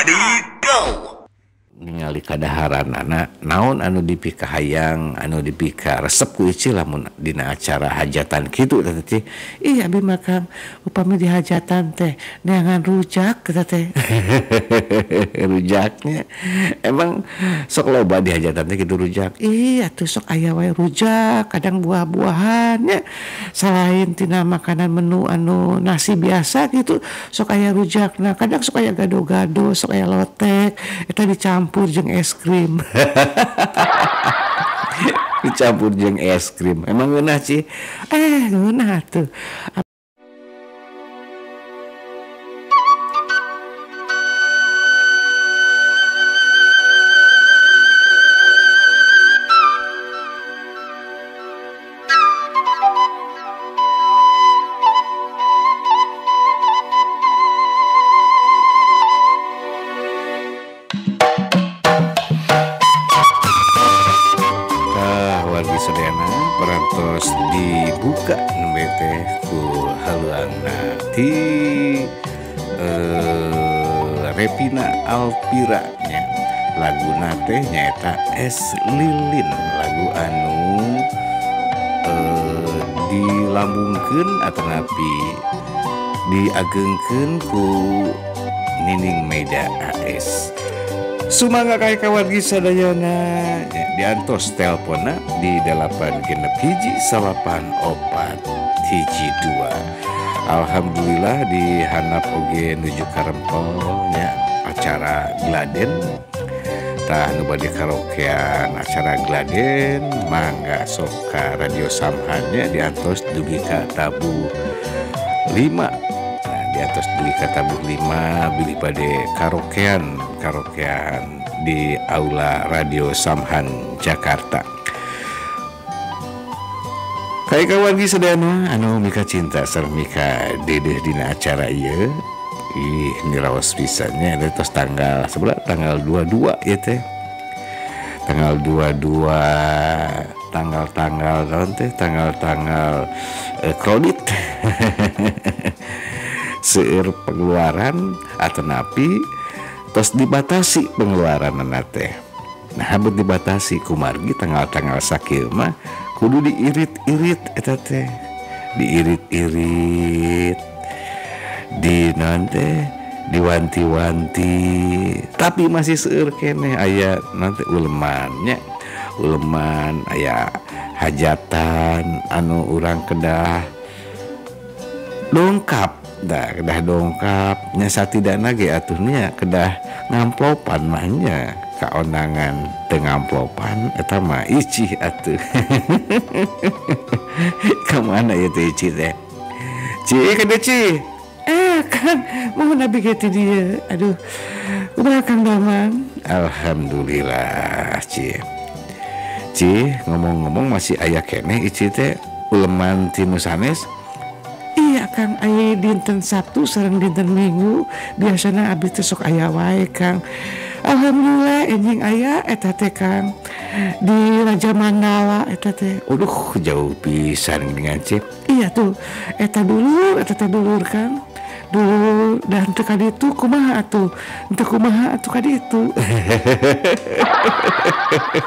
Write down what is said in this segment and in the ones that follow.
Ready, go! ningali kadaharan anak naon anu dipika hayang anu dipika resep ku ici lamun dina acara hajatan kitu teh ih abi makan upami di hajatan teh neangan rujak kata teh rujaknya emang sok loba di hajatan teh kitu rujak ih atuh sok aya wae rujak kadang buah-buahannya selain tina makanan menu anu nasi biasa gitu sok aya rujakna kadang sok aya gado-gado sok aya lotek eta dicampur jeung es krim. Dicampur jeung es krim. Emang geunah Ci? Geunah tuh. Perantos dibuka nembe teh ku haluangna ti Revina Alpira nya laguna teh nyaeta Es Lilin lagu anu dilambungkeun atanapi diagengkeun ku Nining Meida AS. Sumangga kaya kawargi sadayana diantos telpona di 8 genep hiji 84 hiji 2. Alhamdulillah dihanap oge nuju karempelnya acara Gladen tah nu bade karaokean acara Gladen mangga sok ka Radio Samhannya diantos dugi ka tabuh 5 diatas beli kata tabuh 5 bilih pada karaokean di aula Radio Samhan Jakarta. Kayak kawan sadayana anu mika cinta sareng mika dedeh dina acara ieu ih niraos pisannya eta tos tanggal sebelah tanggal 22 ya teh tanggal 22 tanggal naon teh tanggal kredit seueur pengeluaran atanapi tos dibatasi pengeluaran teh. Nah habis dibatasi kumargi tanggal sakieu mah kudu diirit-irit eta teh. Diirit-irit. Di naon teh diwanti-wanti. Tapi masih seueur keneh aya nanti ulemannya. Uleman aya hajatan anu urang kedah dongkap kedah dongkap nya satidakna ge atuhnya kedah ngamplopan mahnya kaonangan teu ngamplopan eta mah icih atuh. Ka mana ieu teh icih teh? Ci kada Ci. Kan mau nabi gitu dia. Aduh. Kumaha Kang Daman? Alhamdulillah Ci. Ci ngomong-ngomong masih aya keneh icih teh uleman tinu sanes. Iya Kang, aya dinten Sabtu sareng dinten Minggu biasana abdi teh sok aya wae Kang. Alhamdulillah enjing aya eta teh Kang di Raja Mandala eta teh. Aduh jauh pisan dengan Cip. Iya tuh eta teh dulur Kang. Dulu dan teu kaditu kumaha atuh? Teu kumaha atuh kaditu.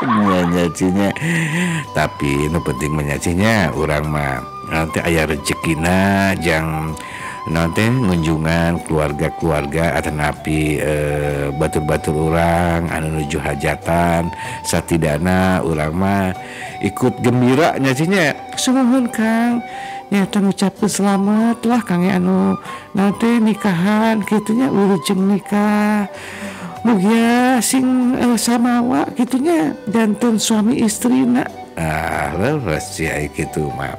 Nyanyinya. Tapi nu penting menyacinya urang mah nanti aya rezekina jang nanti kunjungan keluarga-keluarga atanapi batur-batur urang anu nuju hajatan satidakna urang mah ikut gembira nyacinya. Sunuhun Kang nyata ngucapkeun selamat lah Kang anu nanti nikahan kitunya urujeng nikah mugia sing samawa kitunya jantung suami istrina. Leres sih kitu mah.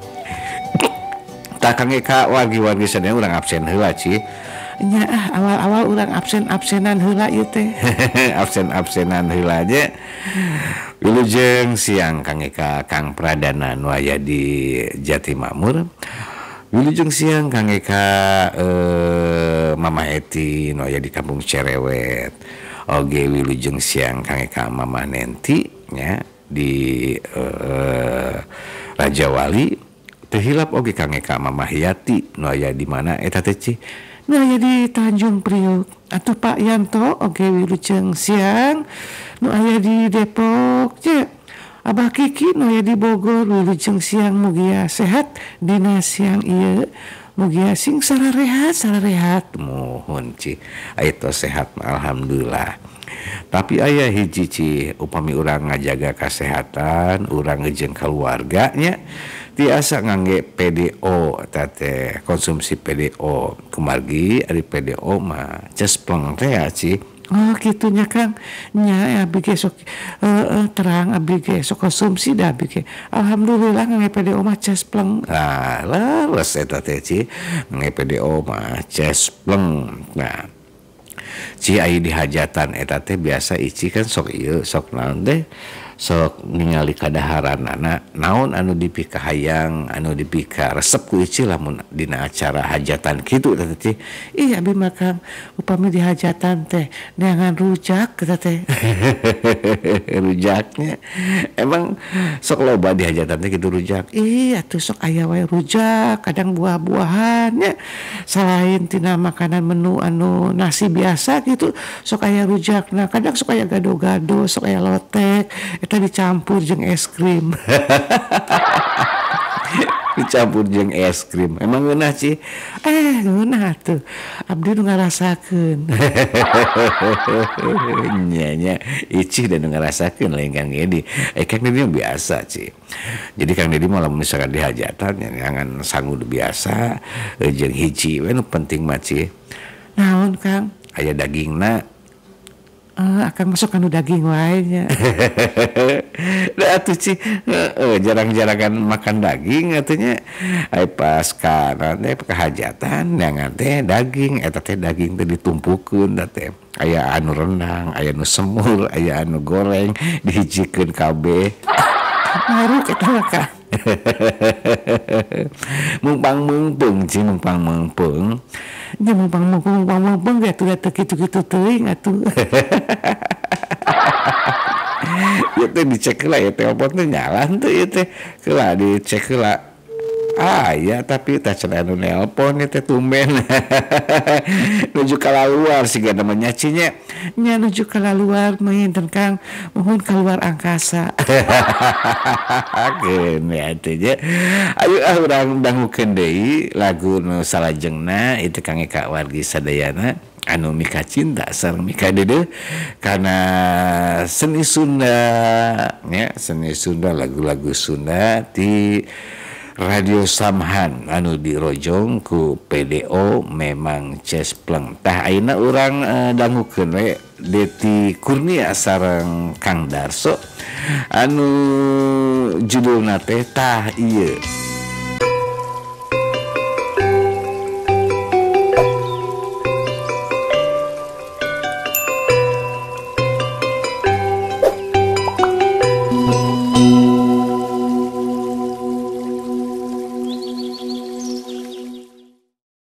Tak Kang Eka wargi-wargi sadaya urang absen heula Ci. Nya awal-awal urang absen-absenan heula ieu teh. Absen-absenan heula aja. Wilujeng siang Kang Eka Kang Pradana nu aya di Jatimakmur. Wilujeng siang Kang Eka Mama Eti nu aya di Kampung Cerewet. Oge wilujeng siang Kang Eka Mama Nenti nya di Raja Wali. Teu hilap oge Kang Eka Mama Hayati nu aya di mana eta teh Ci Nah jadi Tanjung Priok atau Pak Yanto oke Wilujeng siang nu aya di Depok ya Abah Kiki nu aya di Bogor Wilujeng siang mugia sehat dina siang ieu mugia sing sararehat mohon ci aya sehat alhamdulillah. Tapi ayah hiji ci upami urang ngajaga kesehatan urang ngejeng keluarganya tiasa ngangge PDO tate konsumsi PDO kumargi ari PDO mah cespleng teh ci oh gitunya Kang nya abi ge sok terang abi ge sok konsumsi dah abi ge alhamdulillah ngangge PDO mah cespleng leres eta teh ci ngangge PDO mah cespleng. Nah ci aya di hajatan eta teh biasa ici kan sok ieu sok naon teh sok ningali kadaharanana naon anu dipika hayang anu dipika resep ku ici lamun dina acara hajatan kitu teh teh ih abi makan upami di hajatan teh neangan rujak kata teh rujaknya emang sok loba di hajatan teh kitu rujak ih atuh sok aya wae rujak kadang buah-buahannya selain tina makanan menu anu nasi biasa gitu sok aya rujak nah kadang sok aya gado-gado sok aya lotek eta dicampur jeung es krim dicampur jeung es krim emang geunah ci geunah tuh abdi nu ngarasakeun nya icih dan ngarasakeun lain Kang Dedi Kang Dedi biasa ci jadi Kang Dedi malah misalkan di hajatan jangan sanggup biasa jeung hiji we nu penting mah ci naon Kang aya dagingna akan masuk anu daging wae nya. Da atuh ci jarang-jarangan makan daging atunya. Ai pas kana teh hajatan nyangan teh daging eta teh daging teh ditumpukeun da teh. Aya anu rendang, aya anu semur, aya anu goreng dihijikeun kabeh. Maruk eta mah Kang. Mumpang mumpung ci mumpang mumpung nya mumpang mumpung gatuh kitu-kitu teuing atuh ieu teh dicek heula ya telepon teh nyalan teh ieu teh heula dicek heula ya tapi tah cenah anu nelpon teh tumben nuju kalaluar siga namanya cinya nya nuju kalaluar meureun Kang mohon keluar angkasa geun atuh nya ayo urang dangukeun deui lagu nu salajengna itu Kang Eka wargi sadayana anu mika cinta sareng mika deudeuh karena seni Sunda ya seni Sunda lagu-lagu Sunda di Radio Samhan anu dirojong ku PDO memang cespleng tah ayeuna urang dangukeun we Deti Kurnia sareng Kang Darso anu judulna teh tah ieu